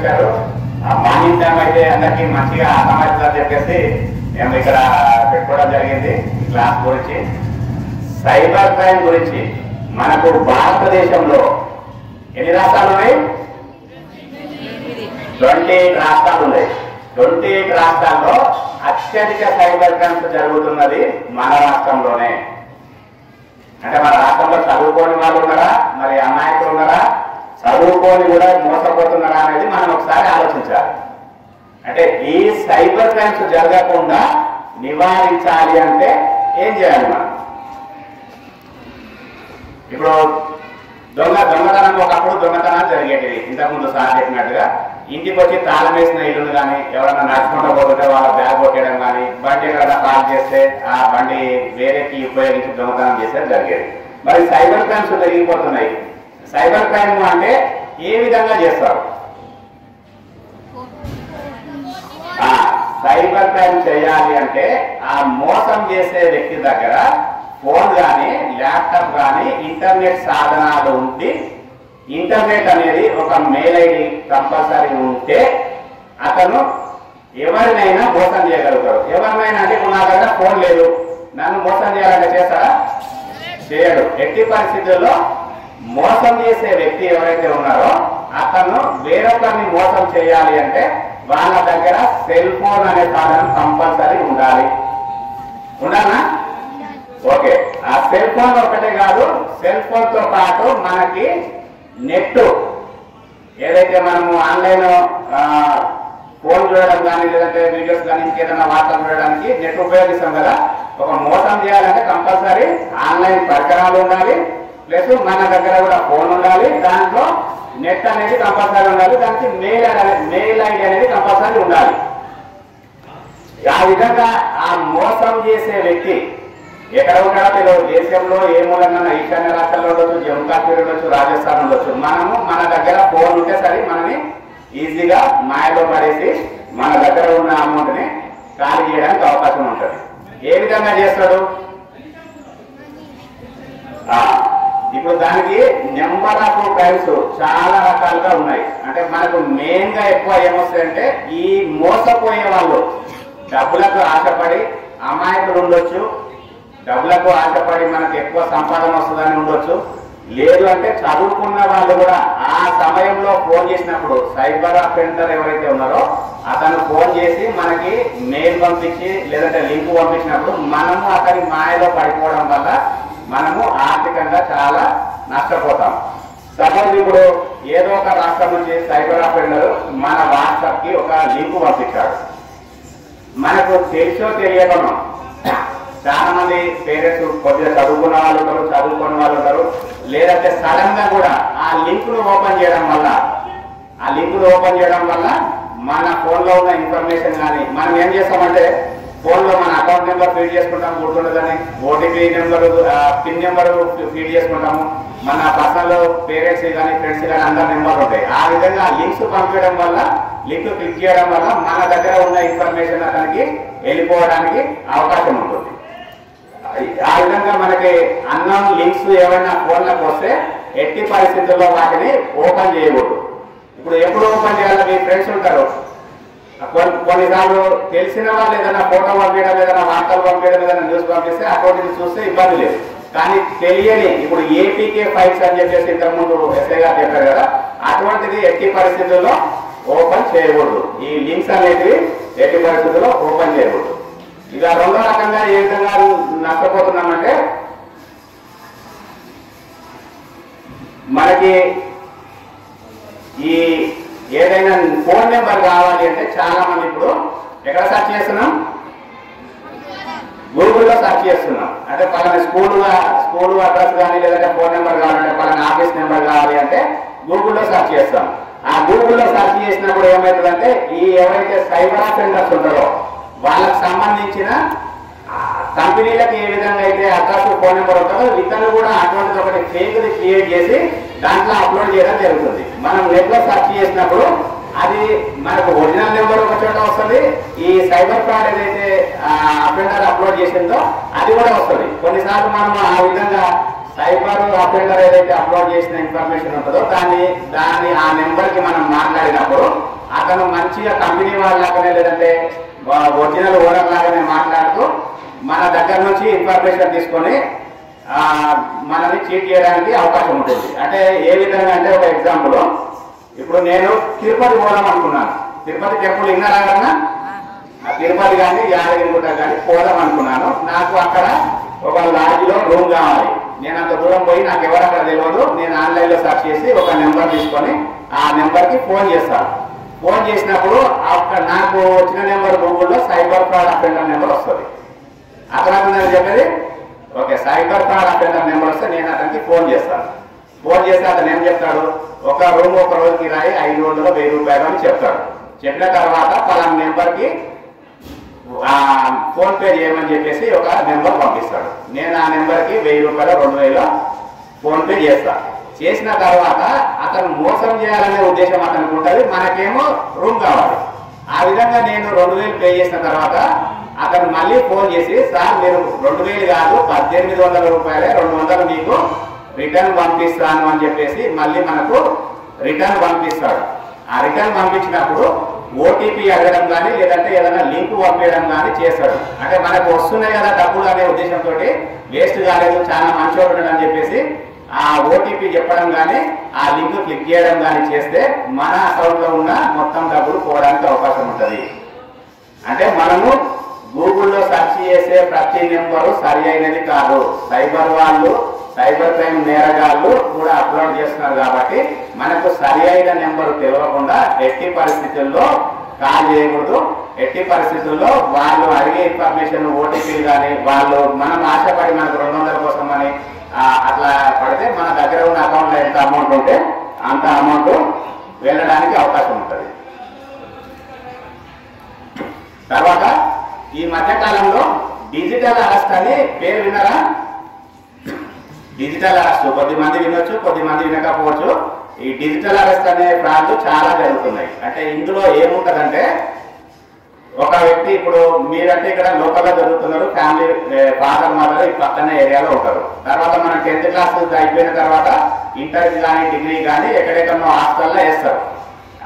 వచ్చారు. Morning time అయితే అందరికీ మంచిగా అర్థమవుతుందని చెప్పేసి మేము ఇక్కడ పెట్టుకోవడం జరిగింది. ఈ క్లాస్ గురించి సైబర్ క్రైమ్ గురించి మనకు భారతదేశంలో ఎన్ని రాష్ట్రాలు ఉన్నాయి? 28 రాష్ట్రాలు ఉన్నాయి. 28 రాష్ట్రాల్లో అత్యధిక సైబర్ క్రైమ్స్ జరుగుతున్నది మన రాష్ట్రంలోనే. అంటే మన రాష్ట్రంలో చదువుకోని వాళ్ళు ఉన్నారా, మరి అమాయకులు ఉన్నారా, చదువుకోని కూడా మోసపోతున్నారా అనేది మనం ఒకసారి ఆలోచించాలి. అంటే ఈ సైబర్ క్రైమ్స్ జరగకుండా నివారించాలి అంటే ఏం చేయాలి మనం? ఇప్పుడు దొంగతనం ఒకప్పుడు దొంగతనాలు జరిగేటివి. ఇంతకుముందు సార్ చెప్పినట్టుగా ఇంటికి వచ్చి తాళం వేసిన ఇల్లును కానీ ఎవరైనా నడుచుకుంటూ పోతుంటే వాళ్ళ బ్యాగ్ కొట్టేయడం కానీ, బండి ఎక్కడైనా పార్క్ చేస్తే ఆ బండి వేరేకి ఉపయోగించి దొంగతనం చేస్తే జరిగేది. మరి సైబర్ క్రైమ్స్ జరిగిపోతున్నాయి. సైబర్ క్రైమ్ అంటే ఏ విధంగా చేస్తారు? సైబర్ క్రైమ్ చేయాలి అంటే ఆ మోసం చేసే వ్యక్తి దగ్గర ఫోన్ కానీ ల్యాప్టాప్ కానీ ఇంటర్నెట్ సాధనాలు ఉండి, ఇంటర్నెట్ అనేది ఒక మెయిల్ ఐడి కంపల్సరీ ఉంటే అతను ఎవరినైనా మోసం చేయగలుగుతాడు. ఎవరినైనా అంటే ఇప్పుడు నా దగ్గర ఫోన్ లేదు, నన్ను మోసం చేయాలంటే చేస్తాడా? చేయడు. ఎట్టి పరిస్థితుల్లో మోసం చేసే వ్యక్తి ఎవరైతే ఉన్నారో అతను వేరొకరిని మోసం చేయాలి అంటే వాళ్ళ దగ్గర సెల్ ఫోన్ అనే సాధనం కంపల్సరీ ఉండాలి. ఉండాలా? ఓకే. ఆ సెల్ ఫోన్ ఒకటే కాదు, సెల్ ఫోన్ తో పాటు మనకి నెట్, ఏదైతే మనము ఆన్లైన్ ఫోన్ చూడడం కానీ లేదంటే వీడియోస్ కానీ ఇంకేదైనా వార్తలు చూడడానికి నెట్ ఉపయోగిస్తాం కదా. ఒక మోసం చేయాలంటే కంపల్సరీ ఆన్లైన్ పరికరాలు ఉండాలి, ప్లస్ మన దగ్గర కూడా ఫోన్ ఉండాలి, దాంట్లో నెట్ అనేది కంపల్సరీ ఉండాలి, దానికి మెయిల్ ఐడి అనేది కంపల్సరీ ఉండాలి. ఆ విధంగా ఆ మోసం చేసే వ్యక్తి ఎక్కడ ఉంటాడో తెలియదు. దేశంలో ఏ మూలంగా ఈశాన్య రాష్ట్రాల్లో ఉండొచ్చు, జమ్మూ కాశ్మీర్ ఉండొచ్చు, రాజస్థాన్ ఉండొచ్చు. మనము మన దగ్గర ఫోన్ ఉంటే సరే మనని ఈజీగా మాయలో పడేసి మన దగ్గర ఉన్న అమౌంట్ ని ఖాళీ చేయడానికి అవకాశం ఉంటుంది. ఏ విధంగా చేస్తాడు? ఇప్పుడు దానికి నెంబర్ ఆఫ్ క్రైమ్స్ చాలా రకాలుగా ఉన్నాయి. అంటే మనకు మెయిన్ గా ఎక్కువ ఏమొస్తాయంటే ఈ మోసపోయే వాళ్ళు డబ్బులకు ఆశపడి అమాయకులు ఉండొచ్చు, డబ్బులకు ఆశపడి మనకు ఎక్కువ సంపాదన వస్తుందని ఉండొచ్చు. లేదు అంటే చదువుకున్న వాళ్ళు కూడా ఆ సమయంలో ఫోన్ చేసినప్పుడు సైబర్ అఫెండర్ ఎవరైతే ఉన్నారో అతను ఫోన్ చేసి మనకి మెయిల్ పంపించి లేదంటే లింక్ పంపించినప్పుడు మనము అతని మాయలో పడిపోవడం వల్ల మనము ఆర్థికంగా చాలా నష్టపోతాం. సపోజ్ ఇప్పుడు ఏదో ఒక రాష్ట్రం నుంచి సైబర్ అఫెండర్ మన వాట్సాప్ కి ఒక లింక్ పంపించాడు. మనకు తెలుసో తెలియకనో చాలా మంది పేరెంట్స్ కొద్దిగా చదువుకున్న వాళ్ళు ఉంటారు, చదువుకున్న వాళ్ళు ఉంటారు, లేదంటే సడన్ గా కూడా ఆ లింక్ ను ఓపెన్ చేయడం వల్ల మన ఫోన్ లో ఉన్న ఇన్ఫర్మేషన్ కానీ మనం ఏం చేస్తామంటే ఫోన్ లో మన అకౌంట్ నెంబర్ ఫీడ్ చేసుకుంటాము, గుర్తుండదని OTP number, pin number feed చేసుకుంటాము, మన పర్సనల్ పేరెంట్స్ కానీ ఫ్రెండ్స్ కానీ అందరి నెంబర్లు ఉంటాయి. ఆ విధంగా లింక్స్ పంపించడం వల్ల, లింక్ క్లిక్ చేయడం వల్ల మన దగ్గర ఉన్న ఇన్ఫర్మేషన్ అతనికి వెళ్ళిపోవడానికి అవకాశం ఉంటుంది. ఆ విధంగా మనకి అన్నోన్ లింక్స్ ఏమైనా ఫోన్లకు వస్తే ఎట్టి పరిస్థితుల్లో వాటిని ఓపెన్ చేయకూడదు. ఇప్పుడు ఎప్పుడు ఓపెన్ చేయాలి? మీ ఫ్రెండ్స్ ఉంటారు, కొన్నిసార్లు తెలిసిన వాళ్ళు ఏదైనా ఫోటో పంపించడం, ఏదైనా వార్తలు పంపించడం, ఏదైనా న్యూస్ పంపిస్తే అటువంటిది చూస్తే ఇబ్బంది లేదు. కానీ తెలియని ఇప్పుడు ఏపీకే ఫైల్స్ అని చెప్పేసి ఇంతకుముందు ఎస్ఐ గారు చెప్పారు కదా, అటువంటిది ఎట్టి పరిస్థితుల్లో ఓపెన్ చేయకూడదు. ఈ లింక్స్ అనేటివి ఎట్టి పరిస్థితుల్లో ఓపెన్ చేయకూడదు. ఇక రెండో రకంగా ఏ విధంగా నష్టపోతున్నామంటే మనకి ఈ ఏదైనా ఫోన్ నెంబర్ కావాలి అంటే చాలా మంది ఇప్పుడు ఎక్కడ సెర్చ్ చేస్తున్నాం? గూగుల్లో సెర్చ్ చేస్తున్నాం. అంటే పలానా స్కూల్ అడ్రస్ కానీ లేదంటే ఫోన్ నెంబర్ కావాలంటే పలానా ఆఫీస్ నెంబర్ కావాలి అంటే గూగుల్లో సెర్చ్ చేస్తాం. ఆ గూగుల్లో సెర్చ్ చేసినప్పుడు ఏమవుతుందంటే ఈ ఎవరైతే సైబర్ అఫెండర్స్ ఉంటారో వాళ్ళకు సంబంధించిన కంపెనీలకు ఏ విధంగా అయితే అడ్రస్ ఫోన్ నెంబర్ ఉంటుందో ఇతను కూడా అటువంటిది ఒకటి ఫేక్ క్రియేట్ చేసి దాంట్లో అప్లోడ్ చేయడం జరుగుతుంది. మనం నెట్ లో సెర్చ్ చేసినప్పుడు అది మనకు ఒరిజినల్ నెంబర్ ఒక చోట వస్తుంది, ఈ సైబర్ ఫ్రాడ్ ఏదైతే అఫెండర్ అప్లోడ్ చేసిందో అది కూడా వస్తుంది. కొన్నిసార్లు మనం ఆ విధంగా సైబర్ అఫెండర్ ఏదైతే అప్లోడ్ చేసిన ఇన్ఫర్మేషన్ ఉంటుందో దాని ఆ నెంబర్కి మనం మాట్లాడినప్పుడు అతను మంచిగా కంపెనీ వాళ్ళలాగానే లేదంటే ఒరిజినల్ ఓనర్ లాగానే మాట్లాడుతూ మన దగ్గర నుంచి ఇన్ఫర్మేషన్ తీసుకొని మనల్ని చీట్ చేయడానికి అవకాశం ఉంటుంది. అంటే ఏ విధంగా అంటే ఒక ఎగ్జాంపుల్, ఇప్పుడు నేను తిరుపతి పోదాం అనుకున్నాను. తిరుపతి టెంపుల్ విన్నారా కన్నా? తిరుపతి కానీ యాదగిరిగుట్ట కానీ పోదాం అనుకున్నాను. నాకు అక్కడ ఒక లాడ్జ్లో రూమ్ కావాలి. నేను అంత దూరం పోయి నాకు ఎవరు అక్కడ తెలియదు. నేను ఆన్లైన్లో సెర్చ్ చేసి ఒక నెంబర్ తీసుకొని ఆ నెంబర్కి ఫోన్ చేస్తాను. ఫోన్ చేసినప్పుడు అక్కడ నాకు వచ్చిన నెంబర్ గూగుల్లో సైబర్ ఫ్రాడ్ అఫెండర్ నెంబర్ వస్తుంది. అతను నేను చెప్పేది okay, cyber fraud offender number వస్తే నేను అతనికి ఫోన్ చేస్తాను. ఫోన్ చేస్తే అతను ఏం చెప్తాడు, ఒక రూమ్ ఒక రోజు కిరాయి 500 1000 రూపాయలు అని చెప్తాడు. చెప్పిన తర్వాత పలానా నెంబర్కి ఫోన్ పే చేయమని చెప్పేసి ఒక నెంబర్ పంపిస్తాడు. నేను ఆ నెంబర్కి 1000 రూపాయలు 2000 ఫోన్ పే చేస్తాను. చేసిన తర్వాత అతను మోసం చేయాలనే ఉద్దేశం అతనికి ఉంటుంది, మనకేమో రూమ్ కావాలి. ఆ విధంగా నేను 2000 పే చేసిన తర్వాత అతను మళ్ళీ ఫోన్ చేసి, సార్ మీరు 2000 కాదు 1800 రూపాయలే, 200 మీకు రిటర్న్ పంపిస్తాను అని చెప్పేసి మళ్ళీ మనకు రిటర్న్ పంపిస్తాడు. ఆ రిటర్న్ పంపించినప్పుడు ఓటీపీ అడగడం కానీ లేదంటే ఏదైనా లింక్ పంపించడం కానీ చేస్తాడు. అంటే మనకు వస్తున్నాయి కదా డబ్బులు అనే ఉద్దేశంతో వేస్ట్ కాలేదు, చాలా మంచివాడు అని చెప్పేసి ఆ ఓటీపీ చెప్పడం కానీ ఆ లింక్ క్లిక్ చేయడం కానీ చేస్తే మన అకౌంట్లో ఉన్న మొత్తం డబ్బులు పోవడానికి అవకాశం ఉంటుంది. అంటే మనము గూగుల్లో సెర్చ్ చేసే ప్రతి నెంబరు సరి అయినది కాదు. సైబర్ క్రైమ్ నేరగాళ్ళు కూడా అప్లోడ్ చేస్తున్నారు కాబట్టి మనకు సరి అయిన నెంబరు తెలియకుండా ఎట్టి పరిస్థితుల్లో కాల్ చేయకూడదు. ఎట్టి పరిస్థితుల్లో వాళ్ళు అడిగే ఇన్ఫర్మేషన్ ఓటీపీలు కానీ వాళ్ళు మనం ఆశపడి మనకు 200 కోసం అని అట్లా పడితే మన దగ్గర ఉన్న అకౌంట్లో ఎంత అమౌంట్ ఉంటే అంత అమౌంట్ వెళ్ళడానికి అవకాశం ఉంటుంది. తర్వాత ఈ మధ్యకాలంలో డిజిటల్ అరెస్ట్ అని పేరు విన్నారా? డిజిటల్ అరెస్ట్ కొద్దిమంది వినొచ్చు, కొద్దిమంది వినకపోవచ్చు. ఈ డిజిటల్ అరెస్ట్ అనే ఫ్రాడ్లు చాలా జరుగుతున్నాయి. అంటే ఇందులో ఏముంటదంటే ఒక వ్యక్తి, ఇప్పుడు మీరంటే ఇక్కడ లోకల్గా జరుగుతున్నారు, ఫ్యామిలీ ఫాదర్ మదర్ ఈ పక్కనే ఏరియాలో ఉంటారు. తర్వాత మనం 10th క్లాస్ అయిపోయిన తర్వాత ఇంటర్కి కానీ డిగ్రీ కానీ ఎక్కడెక్కడో హాస్టల్లో వేస్తారు.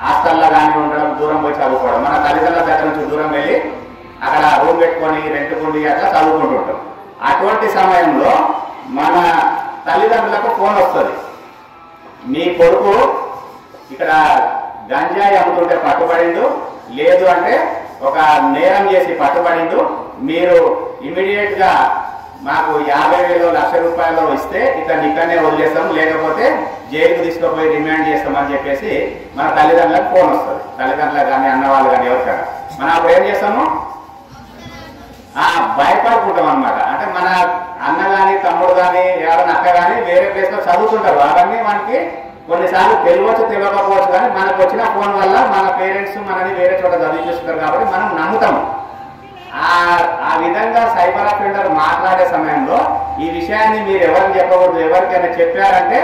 హాస్టల్లో కానీ ఉండడం, దూరం పోయి చదువుకోవడం, మన తల్లిదండ్రుల దగ్గర నుంచి దూరం వెళ్ళి అక్కడ రూమ్ పెట్టుకొని రెంట్కుండి అట్లా చదువుకుంటుంటాం. అటువంటి సమయంలో మన తల్లిదండ్రులకు ఫోన్ వస్తుంది, మీ కొడుకు ఇక్కడ గంజాయి అమ్ముతుంటే పట్టుబడిండు, లేదు అంటే ఒక నేరం చేసి పట్టుబడిండు, మీరు ఇమీడియట్ గా మాకు 50,000 1,00,000 రూపాయలు ఇస్తే ఇతన్ని ఇక్కడనే వదిలేస్తాం, లేకపోతే జైలుకు తీసుకుపోయి రిమాండ్ చేస్తామని చెప్పేసి మన తల్లిదండ్రులకు ఫోన్ వస్తుంది. తల్లిదండ్రులకు కానీ అన్నవాళ్ళు కానీ ఎవరికైనా మనం అప్పుడు ఏం చేస్తాము, భయపడుకుంటాం అనమాట. అంటే మన అన్న కానీ తమ్ముడు కానీ ఎవరైనా అక్క కానీ వేరే ప్లేస్ లో చదువుతుంటారు. అవన్నీ మనకి కొన్నిసార్లు తెలియవచ్చు తెలియకపోవచ్చు, కానీ మనకు వచ్చిన ఫోన్ వల్ల మన పేరెంట్స్ మనని వేరే చోట చదివిస్తున్నారు కాబట్టి మనం నమ్ముతాము. ఆ విధంగా సైబర్ అఫెండర్ మాట్లాడే సమయంలో ఈ విషయాన్ని మీరు ఎవరికి చెప్పకూడదు. ఎవరికైనా చెప్పారంటే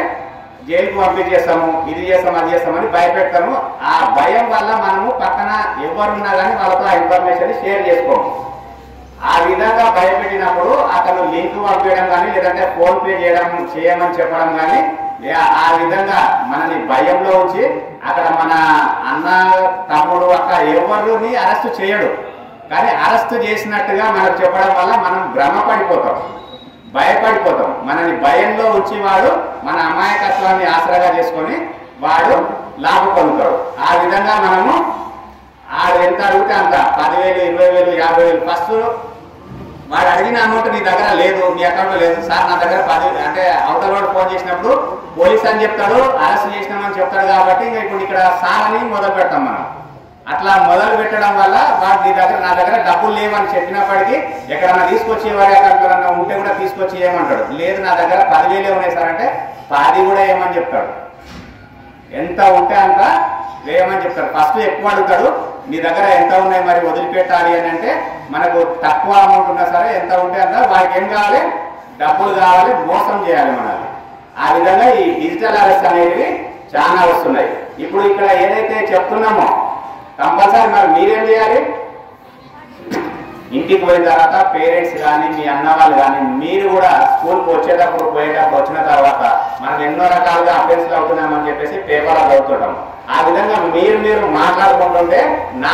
జైలుకు పంపించేస్తాము, ఇది చేస్తాము, అది చేస్తామని భయపెడతాము. ఆ భయం వల్ల మనము పక్కన ఎవరున్నా కానీ వాళ్ళతో ఆ ఇన్ఫర్మేషన్ షేర్ చేసుకోము. ఆ విధంగా భయపెట్టినప్పుడు అతను లింక్ పంపించడం కానీ లేదంటే ఫోన్ పే చేయమని చెప్పడం కానీ ఆ విధంగా మనని భయంలో ఉంచి అక్కడ మన అన్న తమ్ముడు అక్క ఎవరిని అరెస్ట్ చేయడు, కానీ అరెస్ట్ చేసినట్టుగా మనకు చెప్పడం వల్ల మనం భ్రమపడిపోతాం, భయపడిపోతాం. మనని భయంలో ఉంచి వాడు మన అమాయకత్వాన్ని ఆసరాగా చేసుకొని వాడు లాభ పొందుతాడు. ఆ విధంగా మనము ఎంత అడిగితే అంత 10,000 20,000 50,000 ఫస్ట్ వాడు అడిగిన అమౌంట్ నీ దగ్గర లేదు, నీ అకౌంట్లో లేదు, సార్ నా దగ్గర 10 అంటే అవతల వాడు ఫోన్ చేసినప్పుడు పోలీస్ అని చెప్తాడు, అరెస్ట్ చేసినామని చెప్తాడు. కాబట్టి ఇంకా ఇప్పుడు ఇక్కడ సార్ అని మొదలు పెడతాం మనం. అట్లా మొదలు పెట్టడం వల్ల వాడు నా దగ్గర డబ్బులు లేవని చెప్పినప్పటికీ ఎక్కడన్నా తీసుకొచ్చి వాడి అకౌంట్లో ఉంటే కూడా తీసుకొచ్చి ఏమంటాడు, లేదు నా దగ్గర 10,000 ఉన్నాయి సార్ అంటే 10 కూడా ఏమని చెప్తాడు, ఎంత ఉంటే అంత వేయమని చెప్తాడు. ఫస్ట్ ఎక్కువ అడుగుతాడు, నీ దగ్గర ఎంత ఉన్నాయి మరి వదిలిపెట్టాలి అని అంటే మనకు తక్కువ అమౌంట్ ఉన్నా సరే ఎంత ఉంటే అంత వాడికి ఏం కావాలి, డబ్బులు కావాలి, మోసం చేయాలి మనల్ని. ఆ విధంగా ఈ డిజిటల్ అరెస్ట్ అనేవి చాలా వస్తున్నాయి. ఇప్పుడు ఇక్కడ ఏదైతే చెప్తున్నామో కంపల్సరీ మరి మీరేం చేయాలి, ఇంటికి పోయిన తర్వాత పేరెంట్స్ కానీ మీ అన్న వాళ్ళు కానీ మీరు కూడా స్కూల్కి వచ్చేటప్పుడు పోయేటప్పుడు వచ్చిన తర్వాత మనం ఎన్నో రకాలుగా అఫెన్స్లు అవుతున్నామని చెప్పేసి పేపర్లో చదువుతుంటాం. ఆ విధంగా మీరు మాట్లాడుకుంటుంటే నా